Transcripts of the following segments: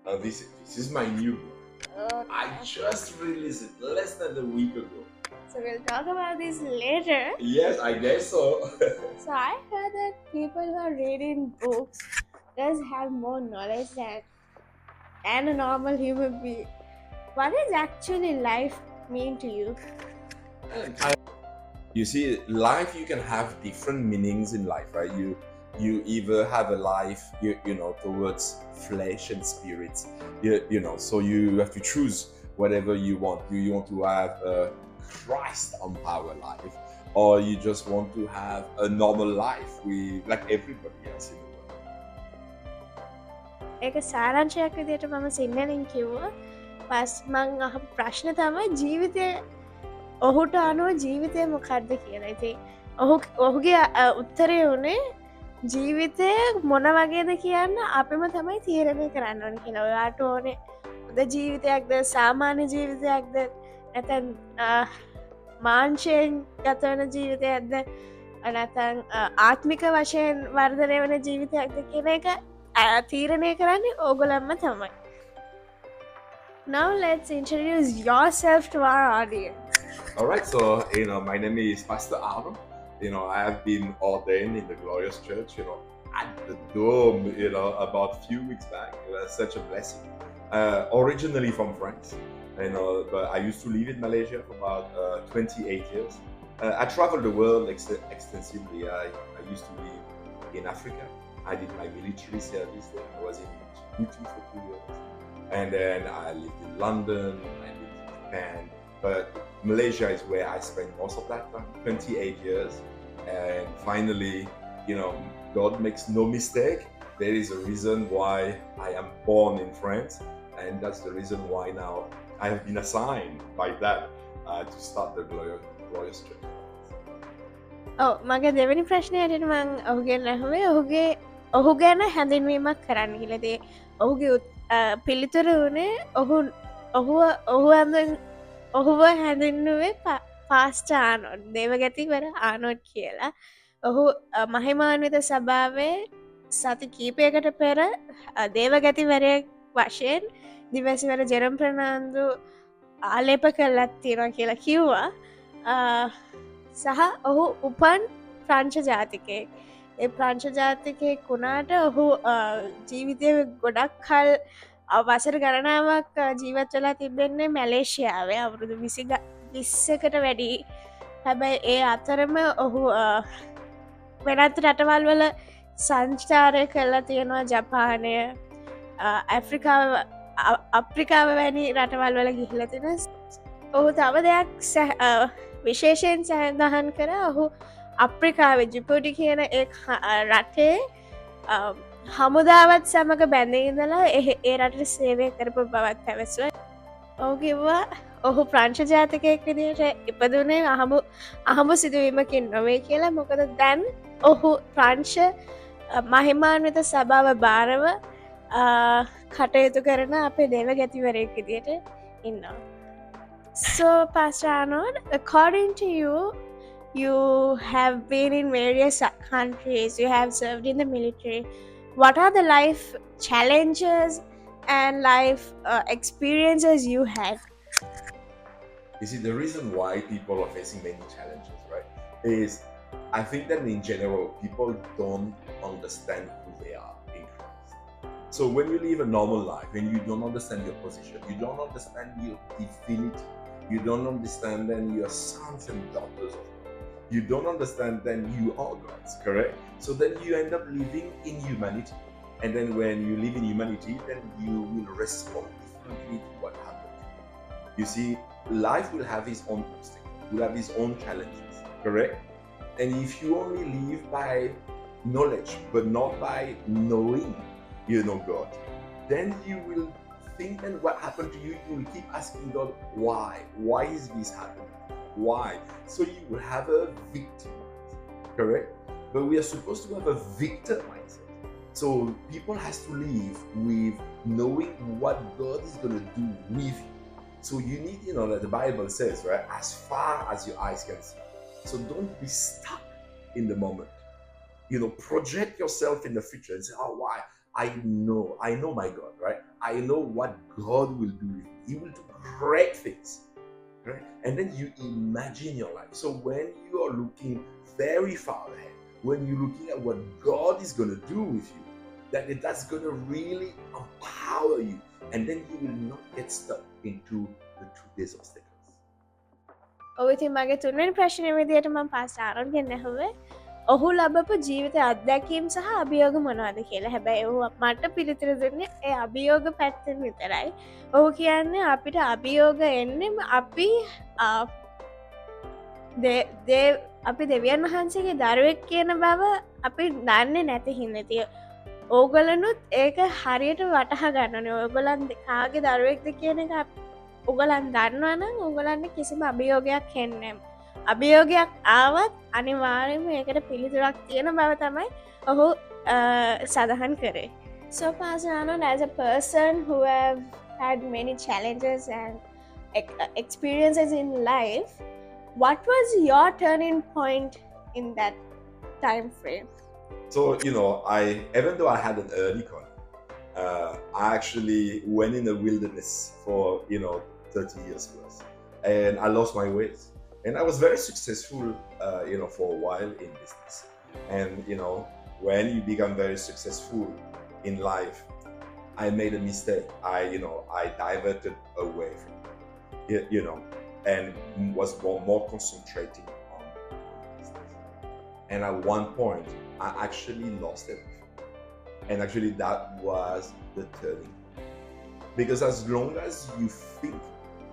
Oh, This is my new book. I okay. just released it less than a week ago. So we'll talk about this later. Yes, I guess so. So I heard that people who are reading books does have more knowledge than a normal human being. What does actually life mean to you? And you see, life, you can have different meanings in life, right? You either have a life, towards flesh and spirits, so you have to choose whatever you want. Do you want to have a Christ empowered life, or you just want to have a normal life with like everybody else in the world? ඒක සාරංශයක් විදිහට මම සිංහලෙන් කිව්වා. පස් මං අහපු ප්‍රශ්න තමයි ජීවිතය ඔහුට අනුව ජීවිතය මොකක්ද කියලා. ඉතින් ඔහුගේ උත්තරය වුණේ ජීවිතය මොන වගේද කියන්න අපිම තමයි තීරණය කරන්න ඕන කියලා. ඔයාට ඕනේ හොඳ ජීවිතයක්ද සාමාන්‍ය ජීවිතයක්ද නැතන් මාංශයෙන් ගතවන ජීවිතයක්ද නැතන් ආත්මික වශයෙන් වර්ධනය වන ජීවිතයක්ද කියන එක තීරණය කරන්නේ ඕගොල්ලන්ම තමයි. Now let's introduce yourself to our audience. All right, so my name is Pastor Aaron. I have been ordained in the Glorious Church, at the Dome, about a few weeks back. It was such a blessing. Originally from France, but I used to live in Malaysia for about 28 years. I traveled the world extensively. I used to live in Africa. I did my military service there. I was in Djibouti for 2 years. And then I lived in London, I lived in Japan. But Malaysia is where I spent most of that time, 28 years. And finally, God makes no mistake. There is a reason why I am born in France. And that's the reason why now I have been assigned by that to start the Glorious Church. මගේ දෙවැනි ප්‍රශ්නයටට මං ඔහුගෙන් ඇහුවේ ඔහු ගැන හැඳින්වීමක් කරන්න කියලදේ ඔහුගේ පිළිතුර වනේ ඔහුව හැඳින්නුවේ පාස්ටානොත් දේවගැතිවර ආනොට් කියලා. ඔහු මහිමාන්විත සභාවේ සති කීපයකට පෙර දේවගැතිවරයක් වශයෙන් දිවැසිවර ජෙරම් ප්‍රනාන්දු ආලේප කරලත් තියෙනවා කියලා කිව්වා. සහ ඔහු උපන් ප්‍රංශ ජාතිකයෙක්. ඒ ප්‍රංශ ජාතිකයෙක් වුණාට ඔහු ජීවිතය ගොඩක් කල් වසර ගණනාවක් ජීවත් වෙලා තිබෙන්නේ මැලේෂියාවේ අවුරුදු 20කට වැඩි. හැබැයි ඒ අතරම ඔහු වෙනත් රටවල් වල සංචාරය කරලා තියෙනවා. ජපානය, අප්‍රිකාව වැනි රටවල් වල ගිහිල්ලා තියෙනවා. ඔහු තව දෙයක් විශේෂයෙන් සඳහන් කර ඔහු අප්‍රිකාවේ ජිපුටි කියන රටේ හමුදාවත් සමඟ බැඳඉඳලා ඒ රටට සේවය කරපු බවත් පැවැස්ව. ඔහු කිව්වා ඔහු ප්‍රංශ ජාතකයෙක් විදිහට ඉපදුනේ අහඹු සිදුවීමකින් නොවේ කියලා. මොකද දැන් ඔහු ප්‍රංශ මහිමාන්විත සභාව භාරව කටයුතු කරන අපේ දේව ගැතිවරයෙක් විදිහට ඉන්නවා. So, Pastor Arnold, according to you, you have been in various countries, you have served in the military. What are the life challenges and life experiences you had? You see, the reason why people are facing many challenges, right, is I think that in general, people don't understand who they are in Christ. So when you live a normal life, when you don't understand your position, you don't understand your divinity, you don't understand then your sons and daughters of God, you don't understand then you are God's, correct? So then you end up living in humanity. And then when you live in humanity, then you will respond differently to what happened to you. You see, life will have its own obstacles, will have its own challenges, correct? And if you only live by knowledge, but not by knowing, God, then you will think and what happened to you, you will keep asking God, why is this happening, why? So you will have a victim mindset, correct? But we are supposed to have a victor mindset. So people has to live with knowing what God is going to do with you. So you need, that the Bible says, right, as far as your eyes can see. So don't be stuck in the moment. Project yourself in the future and say, why? I know my God, right? I know what God will do with me. He will do great things, right? And then you imagine your life. So when you are looking very far ahead, when you're looking at what God is going to do with you, that's going to really empower you, and then you will not get stuck into the today's obstacles. ඔව් ඉතින් මගේ තුන්වෙනි ප්‍රශ්නය විදිහට මම pastor ආරන්ගෙන් ඇහුවේ ඔහු ලබපු ජීවිත අත්දැකීම් සහ අභියෝග මොනවද කියලා. හැබැයි ඔහු මට පිළිතුර දුන්නේ ඒ අභියෝග පැත්තෙන් විතරයි. ඔහු කියන්නේ අපිට අභියෝග එන්නෙම අපි දෙවියන් වහන්සේගේ දරුවෙක් කියන බව අපි දන්නේ නැති හින්දා. ඉතින් ඕගොල්ලනුත් ඒක හරියට වටහා ගන්න ඕනේ. ඔයගොල්ලන් කාගේ දරුවෙක්ද කියන එක ඔයගොල්ලන් දන්නවා නම් ඔයගොල්ලන්ට කිසිම අභියෝගයක් එන්නේ නැහැ. අභියෝගයක් ආවත් අනිවාර්යයෙන්ම ඒකට පිළිතුරක් තියෙන බව තමයි ඔහු සඳහන් කරේ. So Pastor Anand, as a person who have had many challenges and experiences in life, what was your turning point in that time frame? So, even though I had an early call, I actually went in the wilderness for, 30 years plus. And I lost my ways. And I was very successful, for a while in business. And, when you become very successful in life, I made a mistake. I diverted away from it, and was more concentrating on business. And at one point, I actually lost everything. And actually that was the turning point. Because as long as you think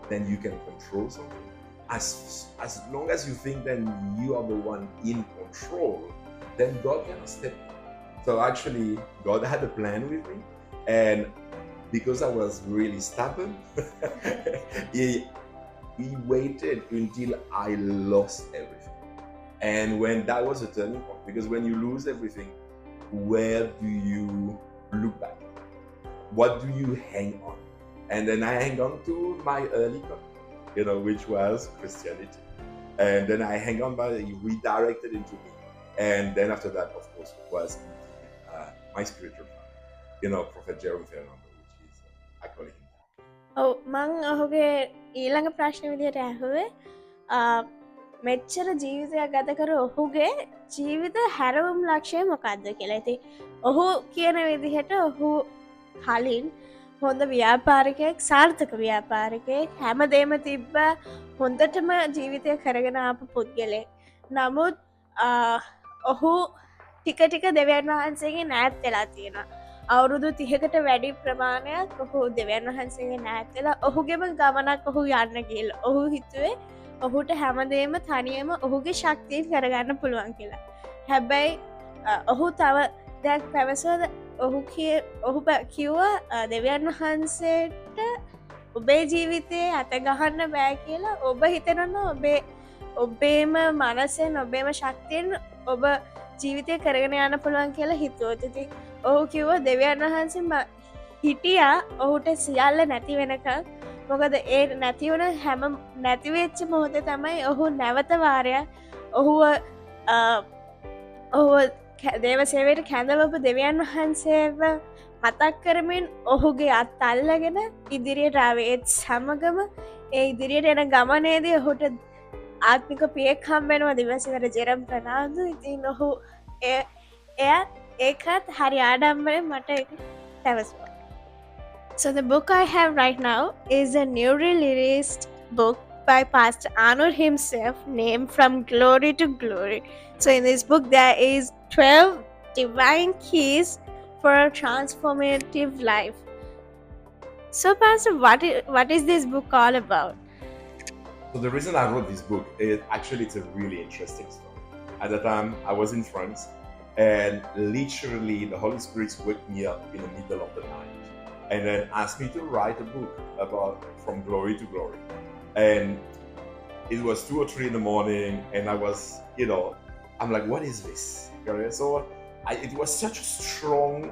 then you can control something, as long as you think then you are the one in control, then God cannot step in. So actually God had a plan with me, and because I was really stubborn, he waited until I lost everything. And when that was a turning point, because when you lose everything, where do you look back? What do you hang on? And then I hang on to my early God, which was Christianity. And then I hang on by it redirected into me. And then after that, of course, was my spiritual father, Prophet Jerome Fernando, which is, I call him. ඔව් මං ඔහුගේ ඊළඟ ප්‍රශ්න විදිහට ඇහුවේ මෙච්චර ජීවිතයක් ගත කර ඔහුගේ ජීවිත හැරවුම් ලක්ෂය මොකක්ද කියලා. ඉතින් ඔහු කියන විදිහට ඔහු කලින් හොඳ ව්‍යාපාරිකයෙක්, සාර්ථක ව්‍යාපාරිකයෙක්, හැමදේම තිබ්බ හොඳටම ජීවිතය කරගෙන ආපු පුද්ගලයෙක්. නමුත් ඔහු ටික ටික දෙවියන් වහන්සේගෙන් ඈත් වෙලා තියෙනවා. අවුරුදු 30කට වැඩි ප්‍රමාණයක් ඔහු දෙවියන් වහන්සේගෙන් ඈත් වෙලා ඔහුගේම ගමනක් ඔහු යන්න ගිහලා. ඔහු හිතුවේ ඔහුට හැමදේම තනියම ඔහුගේ ශක්තියෙන් කරගන්න පුළුවන් කියලා. හැබැයි ඔහු තව දෙයක් පැවසුවා. ඔහු කිව්වා දෙවියන් වහන්සේට ඔබේ ජීවිතයේ අත ගහන්න බෑ කියලා. ඔබ හිතනවා ඔබේම මනසෙන් ඔබේම ශක්තියෙන් ඔබ ජීවිතය කරගෙන යන්න පුළුවන් කියලා හිතුවොත්. ඉතින් ඔහු කිව්වා දෙවියන් වහන්සේ හිටියා ඔහුට සියල්ල නැති වෙනකන්. මොකද ඒ නැති වුණ හැම නැති වෙච්ච මොහොතේ තමයි ඔහු නැවත වාරයක් ඔහුව දේව සේවයට කැඳවපු දෙවියන් වහන්සේව මතක් කරමින් ඔහුගේ අත් අල්ලගෙන ඉදිරියට ආවේ. ඒත් සමගම ඒ ඉදිරියට එන ගමනේදී ඔහුට ආත්මික පියෙක් හම්බ වෙනවා, දිවසිවර ජෙරම් ප්‍රනාන්දු. ඉතින් ඔහු ඒකත් හරි ආඩම්බරෙන් මට ඒක පැවසුවා. So the book I have right now is a newly released book by Pastor Anand himself, named From Glory to Glory. So in this book there is 12 divine keys for a transformative life. So Pastor, what is this book all about? So the reason I wrote this book is actually it's a really interesting story. At the time I was in France, and literally the Holy Spirit woke me up in the middle of the night and then asked me to write a book about From Glory to Glory. And it was 2 or 3 in the morning, and I was, I'm like, what is this? So it was such a strong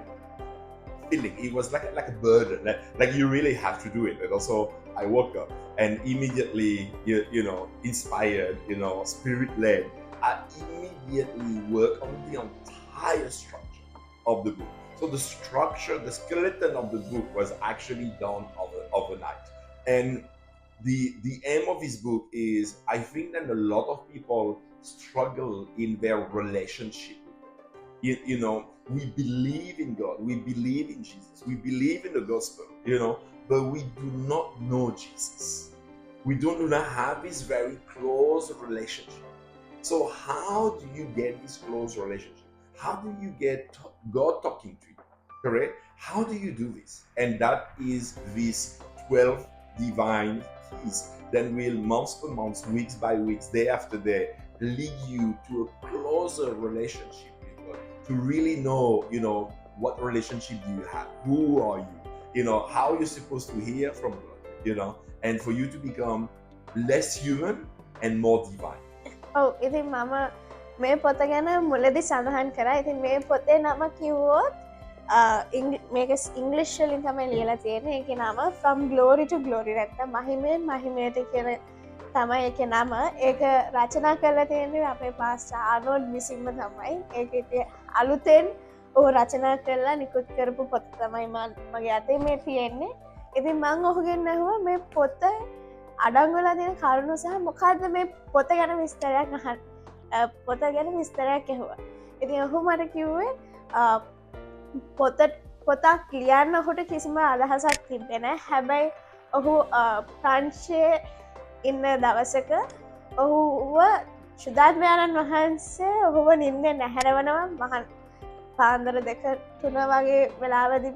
feeling. It was like a burden, like you really have to do it. And also I woke up and immediately, inspired, spirit led, I immediately worked on the entire structure of the book. So the structure, the skeleton of the book was actually done overnight. And the aim of this book is, I think that a lot of people struggle in their relationship with God. We believe in God, we believe in Jesus, we believe in the gospel, but we do not know Jesus. We do not have this very close relationship. So how do you get this close relationship? How do you get God talking to you? Correct? How do you do this? And that is these 12 divine keys that will months per month, weeks by weeks, day after day, lead you to a closer relationship with God. To really know, what relationship do you have? Who are you? How you're supposed to hear from God, and for you to become less human and more divine. ඔව් ඉතින් මම මේ පොත ගැන මුලදි සඳහන් කරා. ඉතින් මේ පොතේ නම කිව්වොත් මේක ඉංග්‍රීසි වලින් තමයි ලියලා තියෙන්නේ. ඒකේ නම From Glory to Glory නැත්නම් මහිමෙන් මහිමයට කියන තමයි ඒකේ නම. ඒක රචනා කරලා තියෙන්නේ අපේ පාස්ටර් ආනෝල්ඩ් විසින්ම තමයි. ඒක ඉතින් අලුතෙන් ඔහු රචනා කරලා නිකුත් කරපු පොත තමයි මගේ අතේ මේ තියෙන්නේ. ඉතින් මම ඔහුගෙන් ඇහුවා මේ පොත අඩංගුවලා තියෙන කරුණු සහ මොකක්ද මේ පොත ගැන විස්තරයක් අහන්න. පොත ගැන විස්තරයක් ඇහුවා. ඉතින් ඔහු මට කිව්වේ පොතක් ලියන්න ඔහුට කිසිම අදහසක් තිබ්බේ නැහැ. හැබැයි ඔහු ප්‍රංශයේ ඉන්න දවසක ඔහුව ශුද්ධාත්මයන්න් වහන්සේ ඔහුව නින්දෙන් නැහැරවනවා. මහන් පාන්දර 2-3 වගේ වෙලාවදී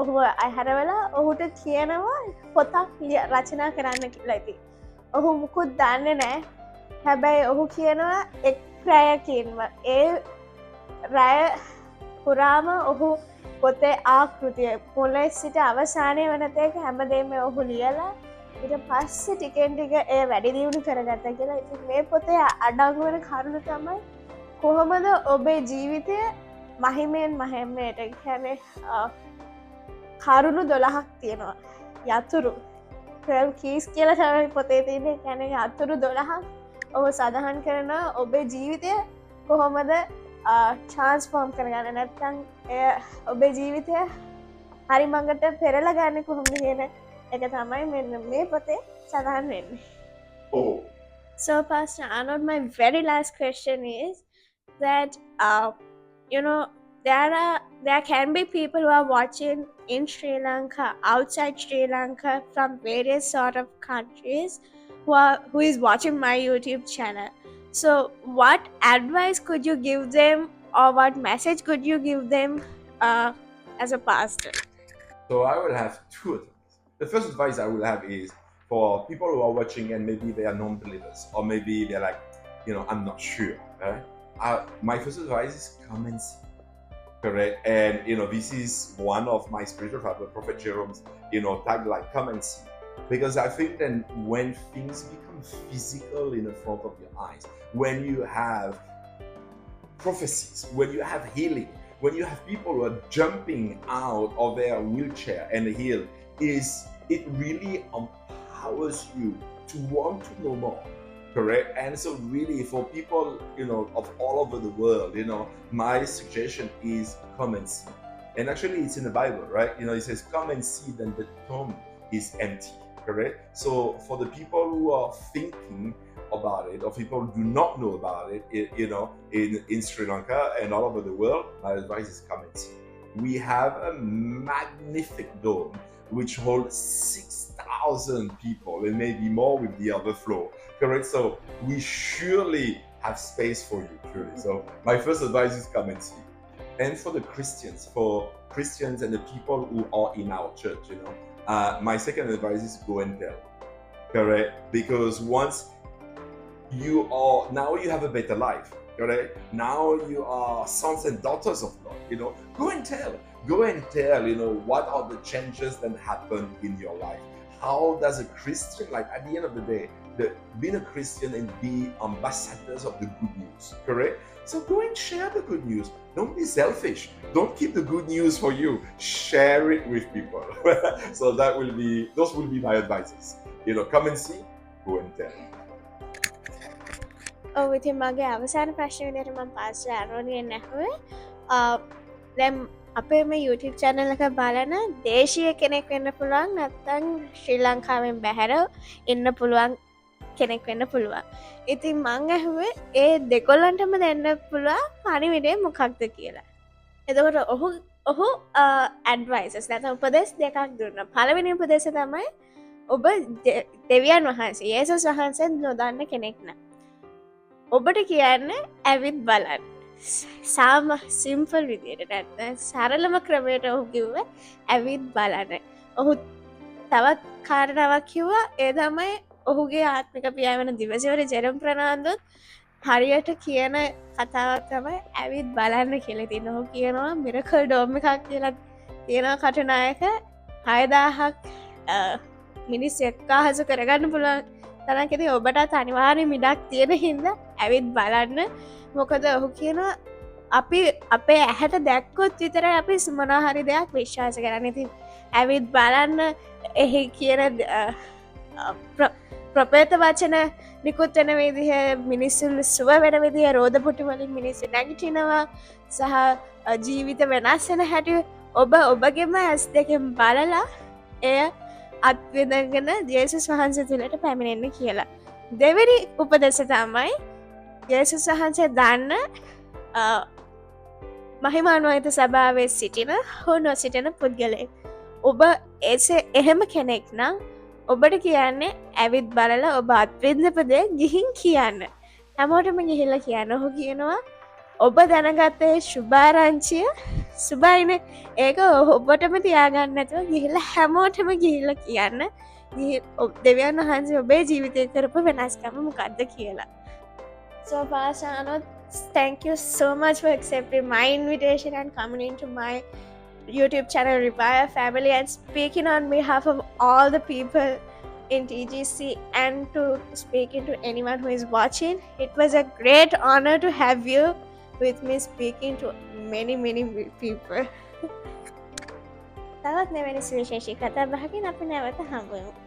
ඔහුව අහැරවලා ඔහුට කියනවා පොතක් රචනා කරන්න කියලා. ඉතින් ඔහු මුකුත් දන්නේ නැහැ. හැබැයි ඔහු කියනවා එක් රැයකින්ම ඒ රැය පුරාම ඔහු පොතේ ආකෘතිය මුලින් සිට අවසානය වෙනතෙක් හැමදේම ඔහු ලියලා ඊට පස්සේ ටිකෙන් ටික ඒ වැඩි දියුණු කරගත්තා කියලා. ඉතින් මේ පොතේ අඩංගු වෙන කරුණු තමයි කොහොමද ඔබේ ජීවිතය මහිමෙන් මහිමයට කියන්නේ කරුණු 12ක් තියෙනවා. යතුරු 12 keys කියලා තමයි පොතේ තියෙන්නේ. කියන්නේ යතුරු 12ක් ඔහු සඳහන් කරන ඔබේ ජීවිතය කොහොමද ට්‍රාන්ස්ෆෝර්ම් කරගන්න නැත්නම් ඔබේ ජීවිතය හරි මඟට පෙරලා ගන්න කොහොමද කියන එක තමයි මෙන්න මේ පොතේ සඳහන් වෙන්නේ. Oh. So Pastor Arnold, my very last question is that there can be people who are watching in Sri Lanka, outside Sri Lanka, from various sort of countries who is watching my YouTube channel. So what advice could you give them, or what message could you give them as a pastor? So I will have two advice. The first advice I will have is for people who are watching and maybe they are non-believers, or maybe they're like, I'm not sure. Right? My first advice is come and see. Correct. And this is one of my spiritual father, Prophet Jerome's tagline, come and see. Because I think that when things become physical in the front of your eyes, when you have prophecies, when you have healing, when you have people who are jumping out of their wheelchair and heal, it really empowers you to want to know more. Correct. And so really for people of all over the world, my suggestion is come and see. And actually it's in the Bible, right? It says come and see, then the tomb is empty. Correct. So for the people who are thinking about it, or people who do not know about it, in Sri Lanka and all over the world, my advice is come and see. We have a magnificent dome which holds 6,000 people and maybe more with the overflow. Correct. So we surely have space for you, truly. So my first advice is come and see. And for the Christians, and the people who are in our church, my second advice is go and tell. Correct. Because once now you have a better life. Correct. Now you are sons and daughters of God. Go and tell. Go and tell. What are the changes that happen in your life? How does a Christian, like at the end of the day, being a Christian and be ambassadors of the good news, correct? So go and share the good news. Don't be selfish. Don't keep the good news for you. Share it with people. So those will be my advices. Come and see, go and tell. ඔව් ඉතින් මගේ අවසාන ප්‍රශ්නේ විදිහට මම pastor ආරෝන්ගෙන් ඇහුවේ දැන් අපේ මේ YouTube චැනල් එක බලන දේශීය කෙනෙක් වෙන්න පුළුවන් නැත්තං ශ්‍රී ලංකාවෙන් බැහැර එන්න පුළුවන් කෙනෙක් වෙන්න පුළුවන්. ඉතින් මං ඇහුවේ ඒ දෙකොල්ලන්ටම දෙන්න පුළුවන් පණිවිඩය මොකක්ද කියලා. එතකොට ඔහු ඇඩ්වයිසස් නැත උපදෙස් දෙකක් දුන්න. පළවෙනි උපදේශ තමයි ඔබ දෙවියන් වහන්සේ යේසුස් වහන්සේ නොදන්න කෙනෙක් නෑ. ඔබට කියන්න ඇවිත් බලන්න. සාම සිම්පල් විදියට නැත්නම් සරලම ක්‍රමයට ඔහු කිව්ව ඇවිත් බලන්න. ඔහු තවත් කාරණාවක් කිව්වා ඒ තමයි ඔහුගේ ආත්මික පියා වෙන දිවසිවර ජෙරම් ප්‍රනාන්දුත් හරියට කියන කතාවක් තමයි ඇවිත් බලන්න කියලා. ඉතින් ඔහු කියනවා මිරකල් ඩෝම් එකක් කියලා තියෙනවා කටුනායක 6000ක් මිනිස් එක්කාහසු කරගන්න පුළුවන් තරම්. ඉතින් ඔබට අනිවාර්යෙන් මිඩක් තියෙන හින්දා ඇවිත් බලන්න. මොකද ඔහු කියනවා අපි අපේ ඇහැට දැක්කොත් විතරයි අපි මොනවා හරි දෙයක් විශ්වාස කරන්නේ. ඉතින් ඇවිත් බලන්න එහි කියන ප්‍රපේත වචන නිකුත් වෙන විදිහ, මිනිස්සුන් සුව වෙන විදිහ, රෝද පුටු වලින් මිනිස්සු නැගිටිනවා සහ ජීවිත වෙනස් වෙන හැටි ඔබ ඔබගේම ඇස් දෙකෙන් බලලා එය අත්විඳගෙන යේසුස් වහන්සේ තුළට පැමිණෙන්න කියලා. දෙවෙනි උපදෙස තමයි යේසුස් වහන්සේ දන්න මහිමානුවහිත සභාවේ සිටින හෝ නොසිටින පුද්ගලයෙක්. ඔබ එහෙම කෙනෙක් නම් ඔබට කියන්නේ ඇවිත් බලලා ඔබ අත්විඳපදේ ගිහින් කියන්න. හැමෝටම ගිහිල්ලා කියන්න. ඔහු කියනවා ඔබ දැනගත්තේ සුභාරංචිය සුභයින ඒක ඔබටම තියාගන්න නැතුව ගිහිල්ලා හැමෝටම ගිහිල්ලා කියන්න. දෙවියන් වහන්සේ ඔබේ ජීවිතය කරපු වෙනස්කම මොකක්ද කියලා. So Pashanot, thank you so much for accepting my invitation and coming into my YouTube channel Revive Family and speaking on behalf of all the people in TGC and to speaking to anyone who is watching. It was a great honor to have you with me speaking to many people. තවත් මෙවැනි සුවිශේෂී කතා බහකින් අපි නැවත හම්බ වෙමු.